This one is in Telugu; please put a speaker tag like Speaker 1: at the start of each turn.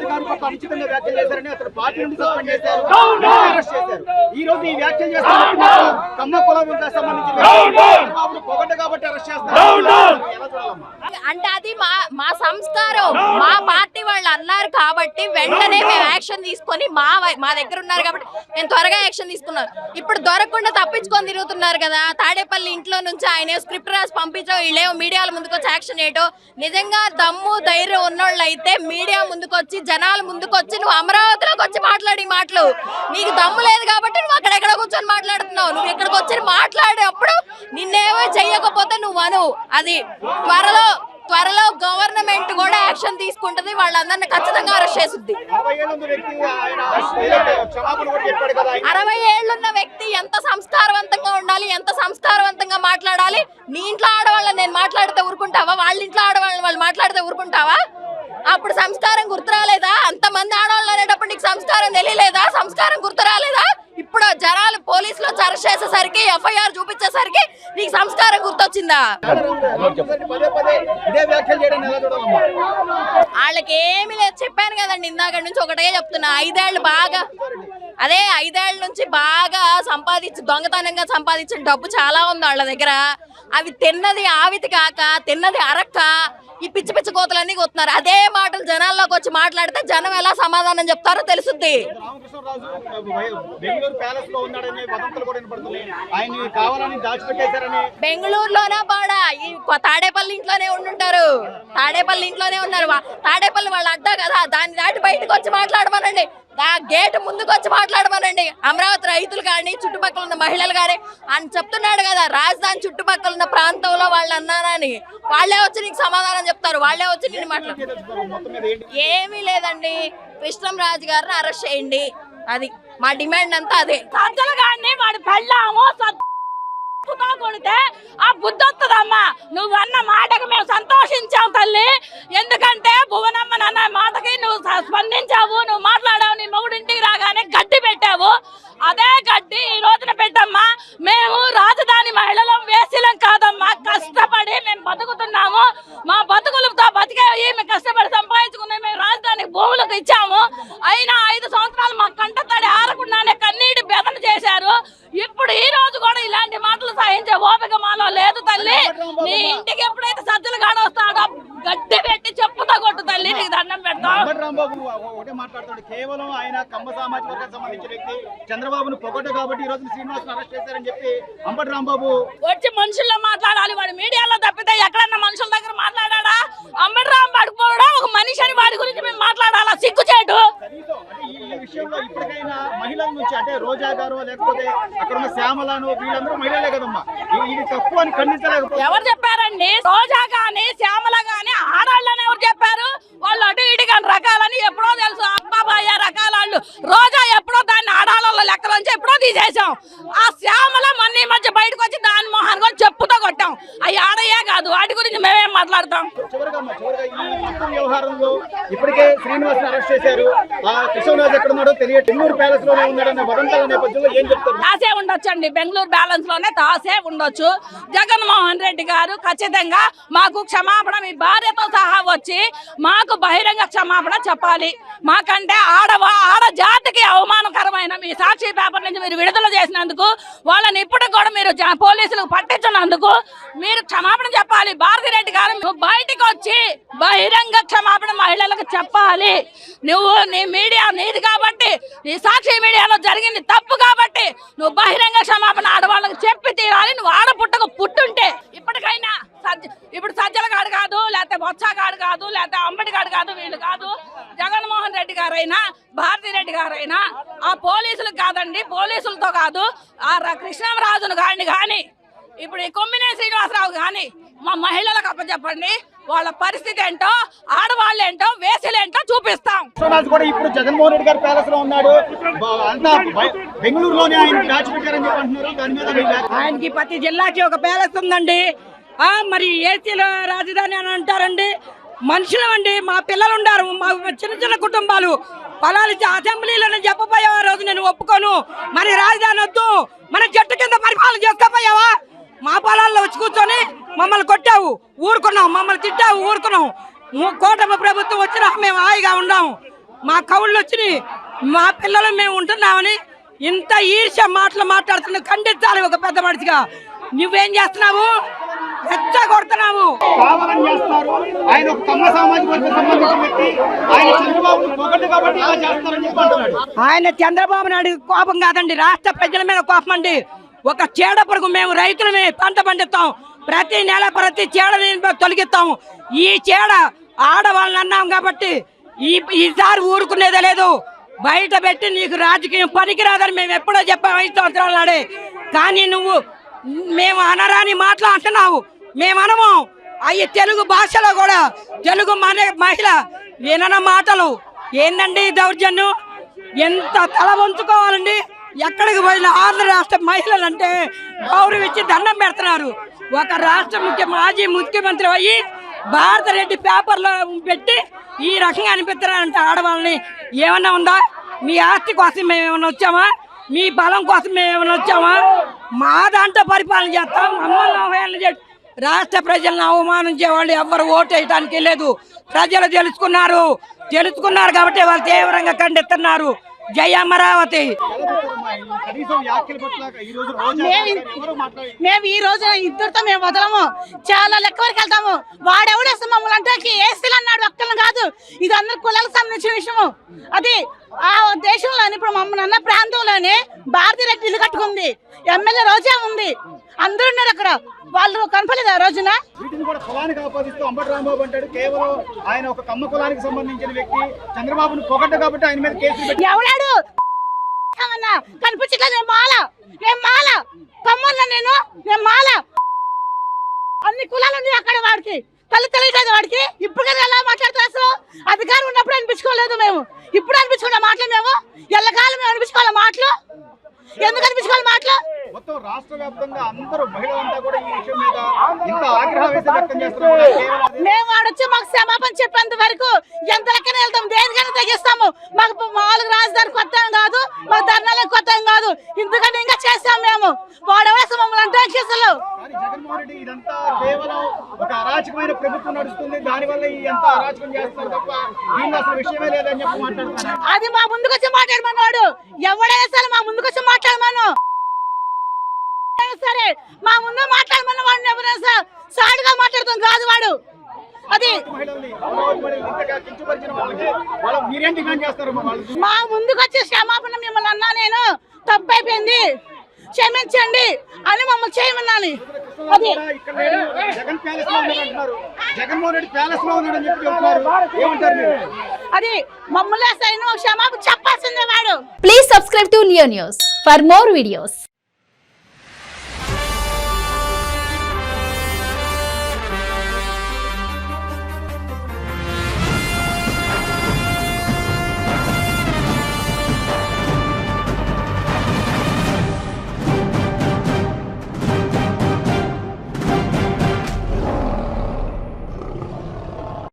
Speaker 1: కృష్ణరాజు గారు పట్ల అనుచితంగా వ్యాఖ్యలు చేశారని అతను పార్టీ నుండి సస్పెండ్ చేశారు, అరెస్ట్ చేశారు. ఈ రోజు ఈ వ్యాఖ్యలు చేస్తున్న కమ్మ కులానికి సంబంధించిన పొగడ్డ కాబట్టి అరెస్ట్ చేస్తారు.
Speaker 2: అంటే అది మా సంస్కారం, మా పార్టీ వాళ్ళు అన్నారు కాబట్టి వెంటనే మేము యాక్షన్ తీసుకొని మా దగ్గర ఉన్నారు కాబట్టి మేము త్వరగా యాక్షన్ తీసుకున్నాం. ఇప్పుడు దొరకకుండా తప్పించుకొని తిరుగుతున్నారు కదా. తాడేపల్లి ఇంట్లో నుంచి ఆయన స్క్రిప్ట్ రాసి పంపించో, వీళ్ళేమో మీడియాల ముందుకు వచ్చి యాక్షన్ చేయటం. నిజంగా దమ్ము ధైర్యం ఉన్నోళ్ళు అయితే మీడియా ముందుకొచ్చి జనాల ముందుకొచ్చి నువ్వు అమరావతిలోకి వచ్చి మాట్లాడి మాటలు, నీకు దమ్ము లేదు కాబట్టి నువ్వు అక్కడెక్కడ కూర్చొని మాట్లాడుతున్నావు. నువ్వు ఇక్కడికి వచ్చి మాట్లాడేటప్పుడు నిన్నేమో చెయ్యకపోతే నువ్వు అను. అది త్వరలో గవర్నమెంట్ కూడా యాక్షన్ తీసుకుంటది, వాళ్ళందరినీ ఖచ్చితంగా అరెస్ట్ చేస్తుంది. 60 ఏళ్లున్న వ్యక్తి ఎంత సంస్కారవంతంగా ఉండాలి, ఎంత సంస్కారవంతంగా మాట్లాడాలి. నీ ఇంట్లో ఆడవాళ్ళని నేను మాట్లాడితే ఊరుకుంటావా? వాళ్ళ ఇంట్లో ఆడవాళ్ళని వాళ్ళు మాట్లాడితే ఊరుకుంటావా? అప్పుడు సంస్కారం గుర్తు రాలేదా? అంతమంది ఆడవాళ్ళు అనేటప్పుడు నీకు సంస్కారం తెలియలేదా? సంస్కారం గుర్తు రాలేదా? ఇప్పుడు జనాలు పోలీసులు అరెస్ట్ చేసేసరికి, ఎఫ్ఐఆర్ చూపించేసరికి నీకు సంస్కారం గుర్తొచ్చిందా? వాళ్ళకి ఏమి లేదు, చెప్పాను కదండి ఇందాక నుంచి ఒకటే చెప్తున్నా. 5 ఏళ్ళు బాగా 5 ఏళ్ళ నుంచి బాగా దొంగతనంగా సంపాదించిన డబ్బు చాలా ఉంది వాళ్ళ దగ్గర. అవి తిన్నది ఆవితి కాక, తిన్నది అరక్క, ఈ పిచ్చి పిచ్చి కోతలన్నీ కొత్తున్నారు. అదే మాటలు జనాల్లోకి వచ్చి మాట్లాడితే జనం ఎలా సమాధానం చెప్తారో తెలుసుద్ది. బెంగళూరులోనే బాడా ఈ తాడేపల్లి ఇంట్లోనే ఉండుంటారు. తాడేపల్లి ఇంట్లోనే ఉన్నారు. తాడేపల్లి వాళ్ళు అడ్డా కదా, దాన్ని దాటి బయటకు వచ్చి మాట్లాడమనండి. గేట్ ముందుకు వచ్చి మాట్లాడమనండి. అమరావతి రైతులు కానీ, చుట్టుపక్కల ఉన్న మహిళలు కానీ అని చెప్తున్నాడు కదా. రాజధాని చుట్టుపక్కల ఉన్న ప్రాంతంలో వాళ్ళు అన్నారని వాళ్ళే వచ్చి నీకు సమాధానం చెప్తారు. వాళ్ళే వచ్చి నేను మాట్లాడు. ఏమీ లేదండి, కృష్ణరాజు గారిని అరెస్ట్ చేయండి. అది మా డిమాండ్ అంతా అదే.
Speaker 3: వాడి పెళ్ళాము కొడితే ఆ బుద్ధి వస్తుందమ్మా. నువ్వు అన్న మాటకు మేము సంతోషించావు తల్లి. ఎందుకంటే భువనమ్మ అన్న మాటకి నువ్వు స్పందించావు, నువ్వు మాట్లాడావు. నీ మొగుడింటికి రాగానే గడ్డి పెట్టావు. అదే గడ్డి ఈ రోజున పెట్టమ్మా. మేము రాజధాని మహిళలం, వేసిలం కాదమ్మా. కష్టపడి మేము బతుకుతున్నాము. మా బతుకులతో బతికేవి మేము కష్టపడి సంపాదించుకున్నాయి. మేము రాజధాని భూములకు ఇచ్చాము. అయినా 5 సంవత్సరాలు మా కంట తడి ఆరకుండానే కన్నీటి బెదన చేశారు. ఇప్పుడు ఈ రోజు కూడా ఇలాంటి మాటలు సహించే ఓపిక మాలో లేదు తల్లి. నీ ఇంటికి ఎప్పుడైతే సజ్జలు కాడొస్తాడో గడ్డి పెట్టి చెప్పుతా కొట్టు తల్లి, నీకు దండం పెడతాం.
Speaker 1: కేవలం ఆయన కమ్మ సామాజిక వర్గానికి సంబంధించిన వ్యక్తి చంద్రబాబును పొగడ్డ కాబట్టి ఈ రోజు శ్రీనివాస్ అరెస్ట్ చేశారని చెప్పి అంబటి రాంబాబు
Speaker 3: వచ్చి మనుషుల్లో మాట్లాడాలి. వాడు మీడియాలో తప్పితే ఎక్కడన్నా మనుషుల దగ్గర మాట్లాడా? అంబటి రాంబాబు కూడా ఒక మనిషి అని వాడి గురించి మేము మాట్లాడాలా? సిగ్గుచేటు.
Speaker 1: ఈ విషయంలో ఇప్పటికైనా మహిళల నుంచి, అంటే రోజా గారు లేకపోతే అక్కడ ఉన్న శ్యామలను, వీళ్ళందరూ మహిళలే కదమ్మా, ఇది తప్పు అని ఖండించలేదు.
Speaker 3: ఎవరు చెప్పారండి? రోజా గాని శ్యామల గాని ఆడాళ్ళని ఎవరు చెప్పారు? వాళ్ళు అటు ఇటు కానీ రకాలని ఎప్పుడో తెలుసు. అబ్బాబాయ్య రకాలు రోజా ఎప్పుడో దాన్ని ఆడాళ్ళ లెక్కలోంచి ఎప్పుడో తీసేసాం. ఆ శ్యామల మొన్న ఈ మధ్య బయటకు వచ్చి దాని మోహన్ కూడా చెప్పుతో కొట్టాం. అవి ఆడయ్యే కాదు, వాటి గురించి మేమేం మాట్లాడతాం.
Speaker 1: వ్యవహారంలో ఇప్పటికే శ్రీనివాస్ అరెస్ట్ చేశారు. కృష్ణరాజు ఎక్కడ ఉన్నాడో తెలియదు. బెంగళూరు ప్యాలెస్ లోనే ఉన్నాడన్న వదంతుల నేపథ్యంలో ఏం చెప్తారు?
Speaker 3: తాసే ఉండొచ్చండి, బెంగళూరు బ్యాలెన్స్ లోనే తాసే ఉండొచ్చు. జగన్మోహన్ రెడ్డి గారు ఖచ్చితంగా మాకు క్షమాపణ, మీ భార్యతో సహా వచ్చి మాకు బహిరంగ క్షమాపణ చెప్పాలి. మాకంటే ఆడ జాతికి అవమానకరమైన మీ సాక్షి పేపర్ నుంచి మీరు విడుదల చేసినందుకు, వాళ్ళని ఇప్పుడు కూడా మీరు పోలీసులకు పట్టించినందుకు మీరు క్షమాపణ చెప్పాలి. భారతిరెడ్డి గారు బయటకు వచ్చి బహిరంగ క్షమాపణ మహిళలకు చెప్పాలి. నువ్వు నీ మీడియా నీది కాబట్టి, నీ సాక్షి మీడియాలో జరిగింది తప్పు కాబట్టి నువ్వు బహిరంగ క్షమాపణ ఆడవాళ్ళకి చెప్పి తీరాలి. నువ్వు ఆడపుట్టకు పుట్టుంటే ఇప్పటికైనా ఇప్పుడు సజ్జల గాడు కాదు, లేకపోతే బొత్సగాడు కాదు, లేకపోతే అంబటిగాడు కాదు, వీళ్ళు కాదు. జగన్మోహన్ రెడ్డి గారైనా భారతిరెడ్డి గారైనా ఆ పోలీసులకు కాదండి, పోలీసులతో కాదు, ఆ కృష్ణరాజును కానీ ఇప్పుడు ఈ కొమ్మినే శ్రీనివాసరావు కానీ మా మహిళలకు అప్పచెప్పండి. వాళ్ళ పరిస్థితి ఏంటో, ఆడవాళ్ళు ఏంటో, వేసలేంటో చూపిస్తాం.
Speaker 1: కూడా ఇప్పుడు జగన్మోహన్ రెడ్డి గారు ప్యాలెస్ లో ఉన్నాడు. బెంగళూరులోనే ఆయన మ్యాచ్ పెట్టారని చెప్పి అంటున్నారు. దాని మీద
Speaker 3: ఆయనకి ప్రతి జిల్లాకి ఒక ప్యాలెస్ ఉందండి. మరి ఏసీలో రాజధాని అని అంటారండి. మనుషులు అండి, మా పిల్లలు ఉన్నారు, మా చిన్న కుటుంబాలు. పొలాలు అసెంబ్లీలో చెప్పపోయావా రోజు నేను ఒప్పుకోను. మరి రాజధాని వద్దు, మన చెట్టు కింద పరిపాలన చేసుకోపోయావా? మా పొలాల్లో వచ్చి కూర్చొని మమ్మల్ని కొట్టావు, ఊరుకున్నాం, మమ్మల్ని తిట్టావు, ఊరుకున్నాం. కూటమి ప్రభుత్వం వచ్చినా మేము హాయిగా ఉన్నాము. మా కవుళ్ళు వచ్చినాయి, మా పిల్లలు మేము ఉంటున్నామని ఇంత ఈర్ష్య మాటలు మాట్లాడుతున్నా ఖండించాలి ఒక పెద్ద మనిషిగా. నువ్వేం చేస్తున్నావు? కొడుతున్నావు.
Speaker 1: కావాలని చేస్తారు. ఆయన ఒక కమ్మ సామాజిక వర్గం సంబంధించిన వ్యక్తి. ఆయన చంద్రబాబును పొగడ్డు కాబట్టి ఇలా చేస్తారని చెప్పి అంటున్నాడు.
Speaker 3: ఆయన చంద్రబాబు నాయుడు కోపం కాదండి, రాష్ట్ర ప్రజల మీద కోపం అండి. ఒక చీడ పురుగు, మేము రైతులమే పంట పండిస్తాం, ప్రతి నెల ప్రతి చీడని తొలగిస్తాం. ఈ చీడ ఆడవాళ్ళని అన్నాం కాబట్టి ఈసారి ఊరుకునేదే లేదు. బయట పెట్టి నీకు రాజకీయం పనికిరాదని మేము ఎప్పుడో చెప్పాము 5 సంవత్సరాల నాడే. కానీ నువ్వు మేము అనరాని మాటలు అంటున్నావు. మేము అనము. అవి తెలుగు భాషలో కూడా తెలుగు మహిళ వినన మాటలు ఏందండి దౌర్జన్యం? ఎంత తల వంచుకోవాలండి? ఎక్కడికి పోయిన ఆంధ్ర రాష్ట్ర మహిళలు అంటే గౌరవించి దండం పెడుతున్నారు. ఒక రాష్ట్ర మాజీ ముఖ్యమంత్రి అయ్యి భారతరెడ్డి పేపర్లో పెట్టి ఈ రకంగా అనిపిస్తున్నారంటే ఆడవాళ్ళని ఏమన్నా ఉందా? మీ ఆస్తి కోసం మేము ఏమైనా వచ్చామా? మీ బలం కోసం మేము ఏమైనా వచ్చామా? మా దాంట్లో పరిపాలన చేస్తాం. మమ్మల్ని అవహేళన చేసి రాష్ట్ర ప్రజలను అవమానించే వాళ్ళు ఎవ్వరు ఓటు వేయడానికి లేదు. ప్రజలు తెలుసుకున్నారు కాబట్టి వాళ్ళు తీవ్రంగా ఖండిస్తున్నారు. జై అమరావతి.
Speaker 4: మేము ఈ రోజు ఇద్దరితో మేము వదలము, చాలా లెక్క వరకు వెళ్తాము. వాడెవడేస్తే మమ్మల్ని అంటే ఏసీలు అన్నాడు, ఒక్కరిని కాదు. ఇది అందరు కులాలకు సంబంధించిన విషయము. అది ఆ దేశంలోని ఇప్పుడు మమ్మల్ని అన్న ప్రాంతంలోనే భారతీరెడ్డి ఇల్లు కట్టుకుంది, ఎమ్మెల్యే రోజా ఉంది, అందరూ ఉన్నారు అక్కడ. వాళ్ళు కనపలేదు ఆ రోజున.
Speaker 1: వీటిని కూడా కులానికి ఆపాదిస్తూ అంబటి రాంబాబు అంటాడు కేవలం ఆయన ఒక కమ్మ కులానికి సంబంధించిన వ్యక్తి. చంద్రబాబును పొగడ్డ కాబట్టి ఆయన మీద కేసులు పెట్టి
Speaker 4: ఎవడాడు కనిపించట్లేదు. నేను మాల కమ్మన్నా, నేను మాల. అన్ని కులాలు ఉన్నాయి అక్కడ. వాడికి తల్లి తెలియట్లేదు వాడికి. ఇప్పుడు కదా ఎలా మాట్లాడుతున్నారు? అసలు అధికారం ఉన్నప్పుడు అనిపించుకోలేదు మేము, ఇప్పుడు అనిపించుకున్న మాటలు మేము ఎల్లకాలం మేము అనిపించుకోవాలి మాటలు. ఎందుకు అనిపించుకోవాలి మాటలు?
Speaker 1: మొత్తం రాష్ట్ర వ్యాప్తంగా అందరూ మహిళలంతా కూడా ఈ విషయం మీద ఇంత ఆగ్రహవేశం వ్యక్తం చేస్తున్నారు.
Speaker 4: మేము వాడొచ్చి మాకు క్షమాపణ చెప్పేంత వరకు ఎంత లెక్కన వెళ్తాం, దేనికైనా తగ్గిస్తాము. మాకు మామూలుగా రాజధాని కొత్త కాదు, మాకు ధర్నాలకు కొత్త కాదు. ఎందుకంటే ఇంకా చేస్తాం మేము. వాడెవడేస్తాం మమ్మల్ని అంటే అసలు.
Speaker 1: జగన్మోహన్ రెడ్డి ఇదంతా కేవలం ఒక అరాచకమైన ప్రభుత్వం నడుస్తుంది, దానివల్ల ఈ ఎంత అరాచకం చేస్తున్నారు తప్ప దీనిలో అసలు విషయమే లేదని చెప్పి మాట్లాడుతున్నారు.
Speaker 4: అది మా ముందుకు వచ్చి మాట్లాడమన్నాడు. ఎవడైనా సరే మా ముందుకు వచ్చి మాట్లాడమను, సరే మా ముందు మాట్లాడమన్న వాడిని ఎవరైనా సాటుగా మాట్లాడుతాం కాదు వాడు. అది మా ముందుకు వచ్చి క్షమాపణ మిమ్మల్ని అన్నా, నేను తప్పైపోయింది క్షమించండి అని మమ్మల్ని చేయమన్నాను. అది అది మమ్మల్ని క్షమాపణ చెప్పాల్సిందే వాడు.
Speaker 5: Please subscribe to Leo news for more videos.